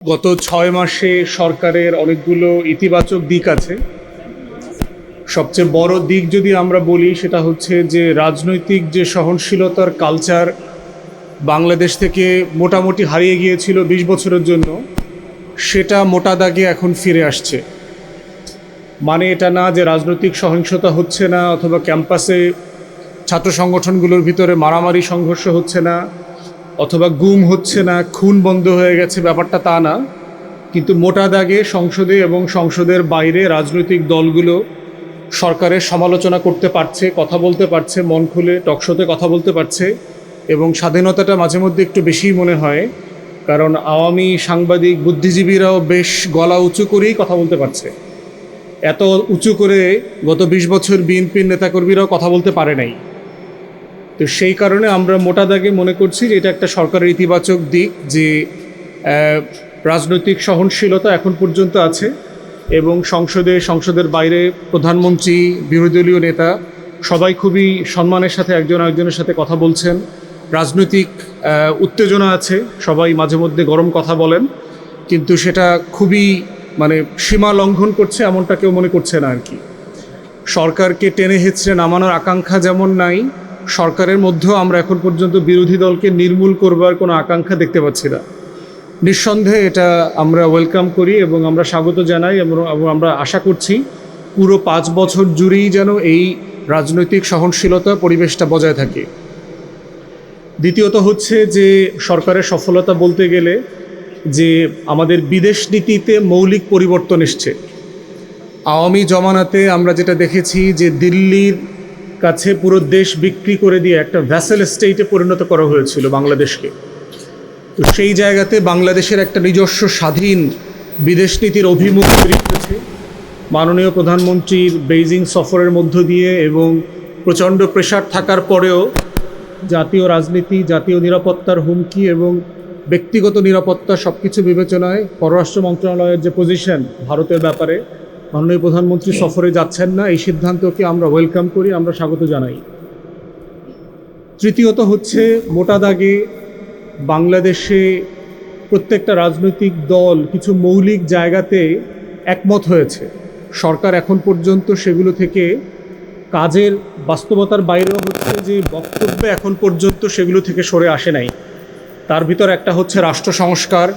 গত ৬ মাসে সরকারের অনেকগুলো ইতিবাচক দিক আছে। সবচেয়ে বড় দিক যদি আমরা বলি সেটা হচ্ছে যে রাজনৈতিক যে সহনশীলতার কালচার বাংলাদেশ থেকে মোটামুটি হারিয়ে গিয়েছিল ২০ বছরের জন্য, সেটা মোটা দাগে এখন ফিরে আসছে। মানে এটা না যে রাজনৈতিক সহিংসতা হচ্ছে না অথবা ক্যাম্পাসে ছাত্র সংগঠনগুলোর ভিতরে মারামারি সংঘর্ষ হচ্ছে না অথবা গুম হচ্ছে না, খুন বন্ধ হয়ে গেছে, ব্যাপারটা তা না। কিন্তু মোটা দাগে সংসদে এবং সংসদের বাইরে রাজনৈতিক দলগুলো সরকারের সমালোচনা করতে পারছে, কথা বলতে পারছে, মন খুলে টকশোতে কথা বলতে পারছে। এবং স্বাধীনতাটা মাঝে মধ্যে একটু বেশিই মনে হয়, কারণ আওয়ামী সাংবাদিক বুদ্ধিজীবীরাও বেশ গলা উঁচু করেই কথা বলতে পারছে। এত উঁচু করে গত ২০ বছর বিএনপির নেতাকর্মীরাও কথা বলতে পারে নাই। তো সেই কারণে আমরা মোটা দাগে মনে করছি যে এটা একটা সরকারের ইতিবাচক দিক, যে রাজনৈতিক সহনশীলতা এখন পর্যন্ত আছে এবং সংসদের বাইরে প্রধানমন্ত্রী, বিরোধী দলীয় নেতা সবাই খুবই সম্মানের সাথে একজন আরেকজনের সাথে কথা বলছেন। রাজনৈতিক উত্তেজনা আছে, সবাই মাঝে মধ্যে গরম কথা বলেন, কিন্তু সেটা খুবই সীমা লঙ্ঘন করছে এমনটা কেউ মনে করছে না আর কি। সরকারকে টেনে হেঁচড়ে নামানোর আকাঙ্ক্ষা যেমন নাই, সরকারের মধ্যেও আমরা এখন পর্যন্ত বিরোধী দলকে নির্মূল করবার কোনো আকাঙ্ক্ষা দেখতে পাচ্ছি না। নিঃসন্দেহে এটা আমরা ওয়েলকাম করি এবং আমরা স্বাগত জানাই এবং আমরা আশা করছি পুরো ৫ বছর জুড়েই যেন এই রাজনৈতিক সহনশীলতা পরিবেশটা বজায় থাকে। দ্বিতীয়ত হচ্ছে যে সরকারের সফলতা বলতে গেলে যে আমাদের বিদেশ নীতিতে মৌলিক পরিবর্তন এসছে। আওয়ামী জমানাতে আমরা যেটা দেখেছি যে দিল্লির কাছে পুরো দেশ বিক্রি করে দিয়ে একটা ভ্যাসেল স্টেটে পরিণত করা হয়েছিল বাংলাদেশকে। তো সেই জায়গাতে বাংলাদেশের একটা নিজস্ব স্বাধীন বিদেশ নীতির অভিমুখ তৈরি হয়েছে মাননীয় প্রধানমন্ত্রীর বেইজিং সফরের মধ্য দিয়ে, এবং প্রচণ্ড প্রেশার থাকার পরেও জাতীয় রাজনীতি, জাতীয় নিরাপত্তার হুমকি এবং ব্যক্তিগত নিরাপত্তা সব কিছু বিবেচনায় পররাষ্ট্র মন্ত্রণালয়ের যে পজিশন ভারতের ব্যাপারে, মাননীয় প্রধানমন্ত্রী সফরে যাচ্ছেন না, এই সিদ্ধান্তকে আমরা ওয়েলকাম করি, আমরা স্বাগত জানাই। তৃতীয়ত হচ্ছে মোটা দাগে বাংলাদেশে প্রত্যেকটা রাজনৈতিক দল কিছু মৌলিক জায়গাতে একমত হয়েছে। সরকার এখন পর্যন্ত সেগুলো থেকে কাজের বাস্তবতার বাইরেও হচ্ছে যে বক্তব্যে এখন পর্যন্ত সেগুলো থেকে সরে আসে নাই। তার ভিতর একটা হচ্ছে রাষ্ট্র সংস্কার,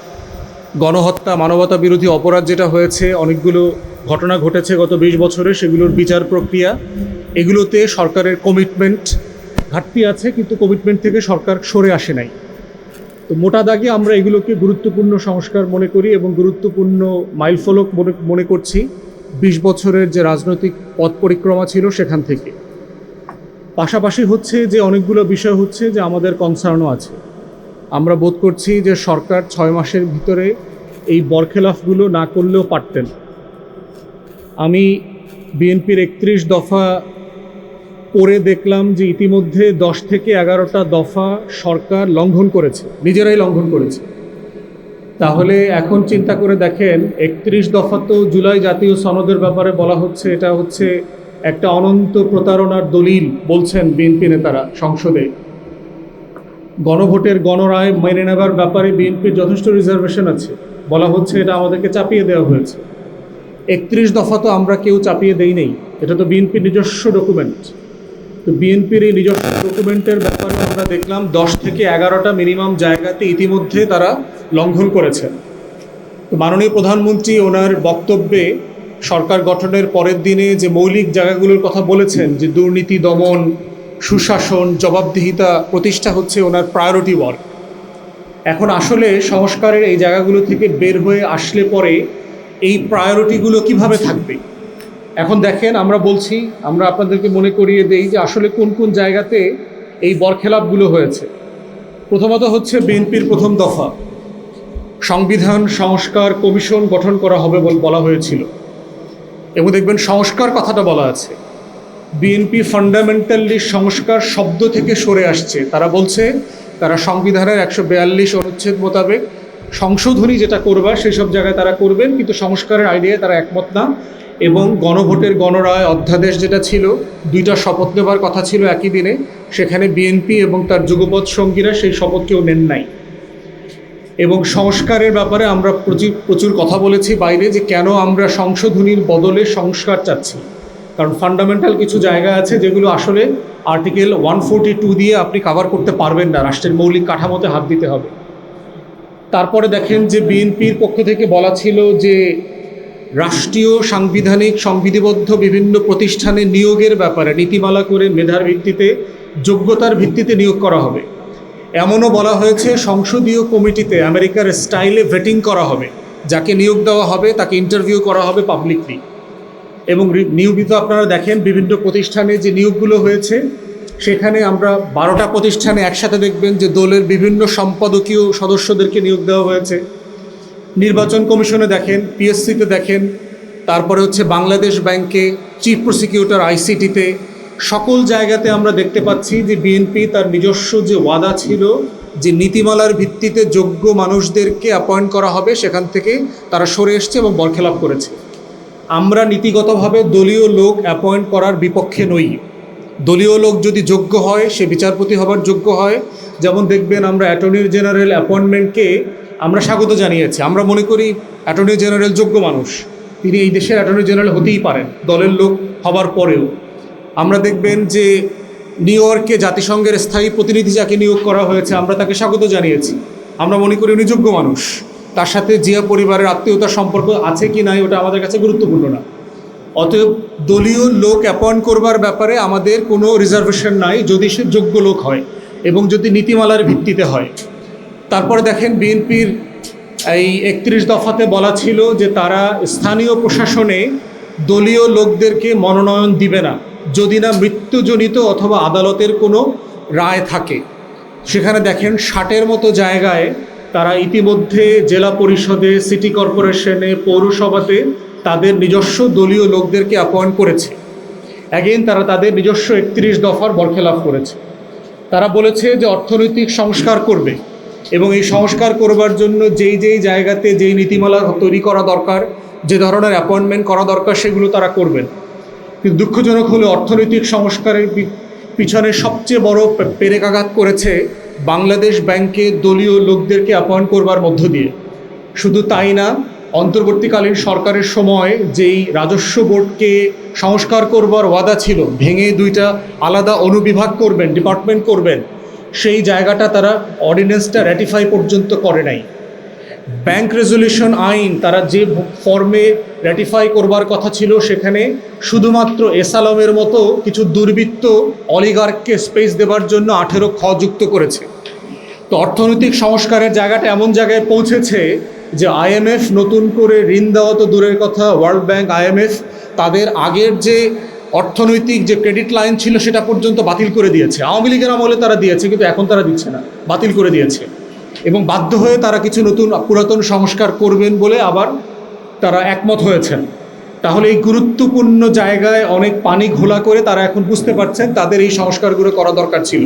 গণহত্যা, মানবতা বিরোধী অপরাধ যেটা হয়েছে, অনেকগুলো ঘটনা ঘটেছে গত ২০ বছরে, সেগুলোর বিচার প্রক্রিয়া, এগুলোতে সরকারের কমিটমেন্ট ঘাটতি আছে, কিন্তু কমিটমেন্ট থেকে সরকার সরে আসে নাই। তো মোটা দাগে আমরা এগুলোকে গুরুত্বপূর্ণ সংস্কার মনে করি এবং গুরুত্বপূর্ণ মাইলফলক মনে করছি ২০ বছরের যে রাজনৈতিক পথ পরিক্রমা ছিল সেখান থেকে। পাশাপাশি হচ্ছে যে অনেকগুলো বিষয় হচ্ছে যে আমাদের কনসার্নও আছে। আমরা বোধ করছি যে সরকার ৬ মাসের ভিতরে এই বরখেলাফগুলো না করলেও পারতেন। আমি বিএনপির ৩১ দফা পড়ে দেখলাম যে ইতিমধ্যে ১০ থেকে ১১টা দফা সরকার লঙ্ঘন করেছে, নিজেরাই লঙ্ঘন করেছে। তাহলে এখন চিন্তা করে দেখেন, ৩১ দফা তো জুলাই জাতীয় সনদের ব্যাপারে বলা হচ্ছে এটা হচ্ছে একটা অনন্ত প্রতারণার দলিল বলছেন বিএনপি নেতারা সংসদে। গণভোটের গণরায় মেনে নেবার ব্যাপারে বিএনপির যথেষ্ট রিজার্ভেশন আছে, বলা হচ্ছে এটা আমাদেরকে চাপিয়ে দেওয়া হয়েছে। ৩১ দফা তো আমরা কেউ চাপিয়ে দেই নেই, এটা তো বিএনপির নিজস্ব ডকুমেন্ট। তো বিএনপির এই নিজস্ব ডকুমেন্টের ব্যাপারে আমরা দেখলাম ১০ থেকে ১১টা মিনিমাম জায়গাতে ইতিমধ্যে তারা লঙ্ঘন করেছেন। তো মাননীয় প্রধানমন্ত্রী ওনার বক্তব্যে সরকার গঠনের পরের দিনে যে মৌলিক জায়গাগুলোর কথা বলেছেন, যে দুর্নীতি দমন, সুশাসন, জবাবদিহিতা প্রতিষ্ঠা হচ্ছে ওনার প্রায়োরিটি ওয়ার্ক। এখন আসলে সংস্কারের এই জায়গাগুলো থেকে বের হয়ে আসলে পরে এই প্রায়োরিটিগুলো কিভাবে থাকবে? এখন দেখেন, আমরা বলছি, আমরা আপনাদেরকে মনে করিয়ে দেই যে আসলে কোন কোন জায়গাতে এই বরখেলাপগুলো হয়েছে। প্রথমত হচ্ছে বিএনপির প্রথম দফা, সংবিধান সংস্কার কমিশন গঠন করা হবে বলা হয়েছিল, এবং দেখবেন সংস্কার কথাটা বলা আছে। বিএনপি ফান্ডামেন্টালি সংস্কার শব্দ থেকে সরে আসছে। তারা বলছে তারা সংবিধানের ১৪২ অনুচ্ছেদ মোতাবেক সংশোধনী যেটা করবা সেই সব জায়গায় তারা করবেন, কিন্তু সংস্কারের আইডিয়ায় তারা একমত না। এবং গণভোটের গণরায় অধ্যাদেশ যেটা ছিল, ২টা শপথ নেবার কথা ছিল একই দিনে, সেখানে বিএনপি এবং তার যুগপৎ সঙ্গীরা সেই শপথ কেউ নেন নাই। এবং সংস্কারের ব্যাপারে আমরা প্রচুর কথা বলেছি বাইরে, যে কেন আমরা সংশোধনীর বদলে সংস্কার চাচ্ছি। কারণ ফান্ডামেন্টাল কিছু জায়গা আছে যেগুলো আসলে আর্টিকেল 142 দিয়ে আপনি কভার করতে পারবেন না, রাষ্ট্রের মৌলিক কাঠামোতে হাত দিতে হবে। তারপরে দেখেন যে বিএনপির পক্ষ থেকে বলা ছিল যে রাষ্ট্রীয় সাংবিধানিক সংবিধিবদ্ধ বিভিন্ন প্রতিষ্ঠানে নিয়োগের ব্যাপারে নীতিমালা করে মেধার ভিত্তিতে, যোগ্যতার ভিত্তিতে নিয়োগ করা হবে। এমনও বলা হয়েছে সংসদীয় কমিটিতে আমেরিকার স্টাইলে ভেটিং করা হবে, যাকে নিয়োগ দেওয়া হবে তাকে ইন্টারভিউ করা হবে পাবলিকলি। এবং নিয়োগিত আপনারা দেখেন বিভিন্ন প্রতিষ্ঠানে যে নিয়োগগুলো হয়েছে, সেখানে আমরা 12টা প্রতিষ্ঠানে একসাথে দেখবেন যে দলের বিভিন্ন সম্পাদকীয় সদস্যদেরকে নিয়োগ দেওয়া হয়েছে। নির্বাচন কমিশনে দেখেন, পিএসসিতে দেখেন, তারপরে হচ্ছে বাংলাদেশ ব্যাংকে, চিফ প্রসিকিউটর আইসিটিতে, সকল জায়গাতে আমরা দেখতে পাচ্ছি যে বিএনপি তার নিজস্ব যে ওয়াদা ছিল যে নীতিমালার ভিত্তিতে যোগ্য মানুষদেরকে অ্যাপয়েন্ট করা হবে, সেখান থেকে তারা সরে এসছে এবং বরখেলাপ করেছে। আমরা নীতিগতভাবে দলীয় লোক অ্যাপয়েন্ট করার বিপক্ষে নই। দলীয় লোক যদি যোগ্য হয়, সে বিচারপতি হবার যোগ্য হয়। যেমন দেখবেন আমরা অ্যাটর্নি জেনারেল অ্যাপয়েন্টমেন্টকে আমরা স্বাগত জানিয়েছি। আমরা মনে করি অ্যাটর্নি জেনারেল যোগ্য মানুষ, তিনি এই দেশের অ্যাটর্নি জেনারেল হতেই পারেন দলের লোক হবার পরেও। আমরা দেখবেন যে নিউ ইয়র্কে জাতিসংঘের স্থায়ী প্রতিনিধি যাকে নিয়োগ করা হয়েছে, আমরা তাকে স্বাগত জানিয়েছি। আমরা মনে করি উনি যোগ্য মানুষ। তার সাথে জিয়া পরিবারের আত্মীয়তার সম্পর্ক আছে কি নাই ওটা আমাদের কাছে গুরুত্বপূর্ণ না। অতএব দলীয় লোক অ্যাপয়েন্ট করবার ব্যাপারে আমাদের কোনো রিজার্ভেশন নাই, যদি সে যোগ্য লোক হয় এবং যদি নীতিমালার ভিত্তিতে হয়। তারপরে দেখেন বিএনপির এই 31 দফাতে বলা ছিল যে তারা স্থানীয় প্রশাসনে দলীয় লোকদেরকে মনোনয়ন দিবে না যদি না মৃত্যুজনিত অথবা আদালতের কোনো রায় থাকে। সেখানে দেখেন 60-এর মতো জায়গায় তারা ইতিমধ্যে জেলা পরিষদে, সিটি কর্পোরেশনে, পৌরসভাতে তাদের নিজস্ব দলীয় লোকদেরকে অ্যাপয়েন্ট করেছে। অ্যাগেন তারা তাদের নিজস্ব 31 দফার বরখেলাপ করেছে। তারা বলেছে যে অর্থনৈতিক সংস্কার করবে এবং এই সংস্কার করবার জন্য যেই জায়গাতে যেই নীতিমালা তৈরি করা দরকার, যে ধরনের অ্যাপয়েন্টমেন্ট করা দরকার, সেগুলো তারা করবেন। কিন্তু দুঃখজনক হলো অর্থনৈতিক সংস্কারের পিছনে সবচেয়ে বড় পেরেকাঘাত করেছে বাংলাদেশ ব্যাংকে দলীয় লোকদেরকে অ্যাপয়েন্ট করবার মধ্য দিয়ে। শুধু তাই না, অন্তর্বর্তীকালীন সরকারের সময় যেই রাজস্ব বোর্ডকে সংস্কার করবার ওয়াদা ছিল, ভেঙে 2টা আলাদা অনুবিভাগ করবেন, ডিপার্টমেন্ট করবেন, সেই জায়গাটা তারা অর্ডিন্যান্সটা র্যাটিফাই পর্যন্ত করে নাই। ব্যাংক রেজলিউশন আইন তারা যে ফর্মে র্যাটিফাই করবার কথা ছিল, সেখানে শুধুমাত্র এসালমের মতো কিছু দুর্বৃত্ত অলিগার্ককে স্পেস দেবার জন্য 18 খ যুক্ত করেছে। তো অর্থনৈতিক সংস্কারের জায়গাটা এমন জায়গায় পৌঁছেছে যে আইএমএফ নতুন করে ঋণ দেওয়া তো দূরের কথা, ওয়ার্ল্ড ব্যাংক, আইএমএফ তাদের আগের যে অর্থনৈতিক যে ক্রেডিট লাইন ছিল সেটা পর্যন্ত বাতিল করে দিয়েছে। আওয়ামী লীগের আমলে তারা দিয়েছে, কিন্তু এখন তারা দিচ্ছে না, বাতিল করে দিয়েছে। এবং বাধ্য হয়ে তারা কিছু পুরাতন সংস্কার করবেন বলে আবার তারা একমত হয়েছেন। তাহলে এই গুরুত্বপূর্ণ জায়গায় অনেক পানি ঘোলা করে তারা এখন বুঝতে পারছেন তাদের এই সংস্কারগুলো করা দরকার ছিল।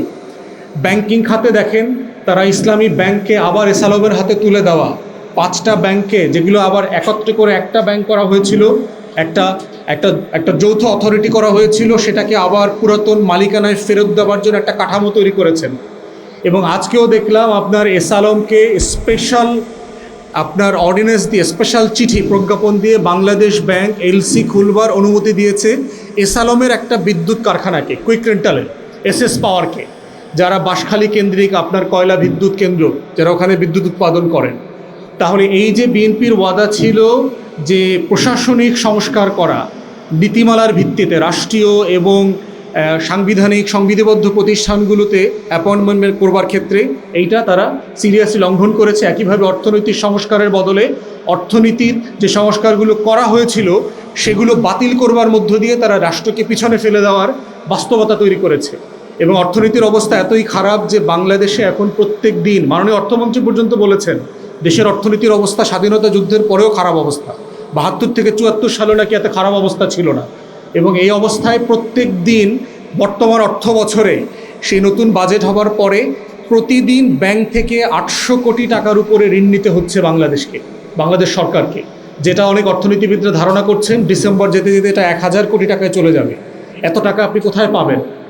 ব্যাংকিং খাতে দেখেন, তারা ইসলামী ব্যাংককে আবার এসালমের হাতে তুলে দেওয়া, 5টা ব্যাংকে, যেগুলো আবার একত্রে করে একটা ব্যাংক করা হয়েছিল, একটা যৌথ অথরিটি করা হয়েছিল, সেটাকে আবার পুরাতন মালিকানায় ফেরত দেওয়ার জন্য একটা কাঠামো তৈরি করেছেন। এবং আজকেও দেখলাম আপনার এসালমকে স্পেশাল আপনার অর্ডিন্যান্স দিয়ে, স্পেশাল চিঠি প্রজ্ঞাপন দিয়ে বাংলাদেশ ব্যাংক এলসি খুলবার অনুমতি দিয়েছে এসালমের একটা বিদ্যুৎ কারখানাকে, কুইক রেন্টালের, এসএস পাওয়ারকে, যারা বাঁশখালী কেন্দ্রিক আপনার কয়লা বিদ্যুৎ কেন্দ্র, যারা ওখানে বিদ্যুৎ উৎপাদন করেন। তাহলে এই যে বিএনপির ওয়াদা ছিল যে প্রশাসনিক সংস্কার করা নীতিমালার ভিত্তিতে রাষ্ট্রীয় এবং সাংবিধানিক সংবিধিবদ্ধ প্রতিষ্ঠানগুলোতে অ্যাপয়েন্টমেন্ট করবার ক্ষেত্রে, এইটা তারা সিরিয়াসলি লঙ্ঘন করেছে। একইভাবে অর্থনৈতিক সংস্কারের বদলে অর্থনীতির যে সংস্কারগুলো করা হয়েছিল সেগুলো বাতিল করবার মধ্য দিয়ে তারা রাষ্ট্রকে পিছনে ফেলে দেওয়ার বাস্তবতা তৈরি করেছে। এবং অর্থনীতির অবস্থা এতই খারাপ যে বাংলাদেশে এখন প্রত্যেক দিন, মাননীয় অর্থমন্ত্রী পর্যন্ত বলেছেন, দেশের অর্থনীতির অবস্থা স্বাধীনতা যুদ্ধের পরেও খারাপ অবস্থা, 72 থেকে 74 সালে নাকি এত খারাপ অবস্থা ছিল না। এবং এই অবস্থায় প্রত্যেক দিন বর্তমান অর্থ বছরে সেই নতুন বাজেট হবার পরে প্রতিদিন ব্যাংক থেকে 800 কোটি টাকার উপরে ঋণ নিতে হচ্ছে বাংলাদেশ সরকারকে, যেটা অনেক অর্থনীতিবিদরা ধারণা করছেন ডিসেম্বর যেতে যেতে এটা 1000 কোটি টাকায় চলে যাবে। এত টাকা আপনি কোথায় পাবেন?